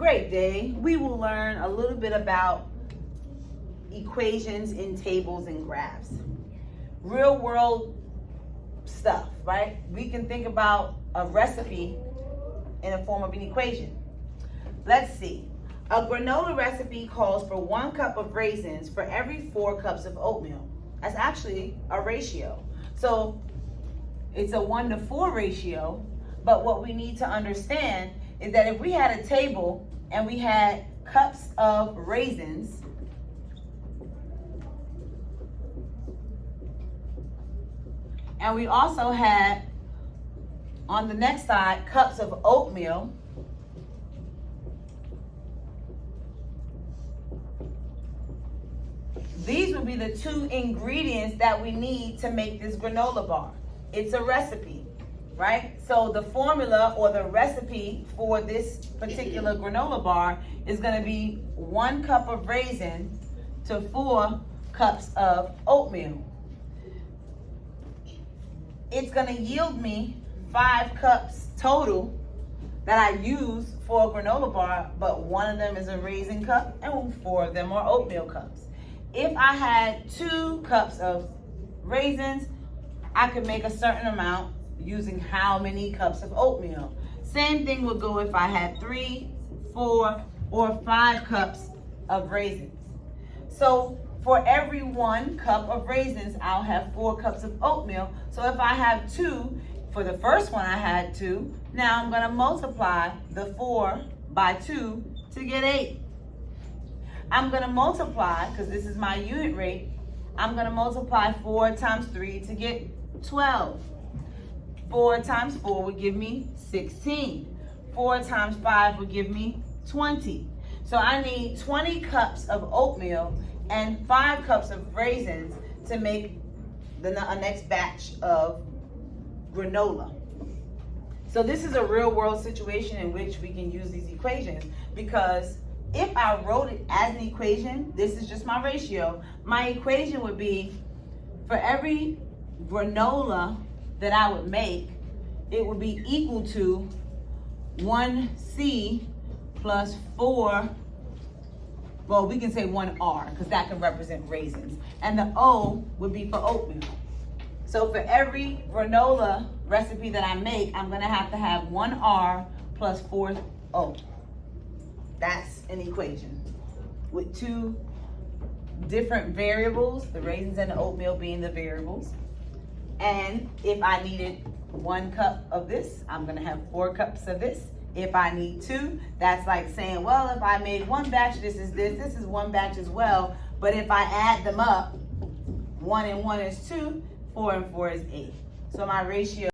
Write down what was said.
great day, we will learn a little bit about equations in tables and graphs. Real world stuff, right? We can think about a recipe in the form of an equation. Let's see. A granola recipe calls for 1 cup of raisins for every 4 cups of oatmeal. That's actually a ratio. So it's a 1-to-4 ratio, but what we need to understand is that if we had a table and we had cups of raisins, and we also had on the next side cups of oatmeal, these would be the 2 ingredients that we need to make this granola bar. It's a recipe, right? So the formula or the recipe for this particular granola bar is going to be 1 cup of raisin to 4 cups of oatmeal. It's going to yield me 5 cups total that I use for a granola bar, but 1 of them is a raisin cup and 4 of them are oatmeal cups. If I had 2 cups of raisins, I could make a certain amount using how many cups of oatmeal. Same thing would go if I had 3, 4, or 5 cups of raisins. So for every 1 cup of raisins, I'll have 4 cups of oatmeal. So if I have 2, for the first one I had 2, now I'm going to multiply the 4 by 2 to get 8. I'm going to multiply, because this is my unit rate, I'm going to multiply 4 times 3 to get 12. 4 times 4 would give me 16. 4 times 5 would give me 20. So I need 20 cups of oatmeal and 5 cups of raisins to make the next batch of granola. So this is a real world situation in which we can use these equations, because if I wrote it as an equation, this is just my ratio. My equation would be for every granola that I would make, it would be equal to 1C plus 4, well, we can say 1R because that can represent raisins. And the O would be for oatmeal. So for every granola recipe that I make, I'm gonna have to have 1R plus 4 O. That's an equation with 2 different variables, the raisins and the oatmeal being the variables. And if I needed 1 cup of this, I'm going to have 4 cups of this. If I need 2, that's like saying, well, if I made 1 batch, this is 1 batch as well. But if I add them up, 1 and 1 is 2, 4 and 4 is 8. So my ratio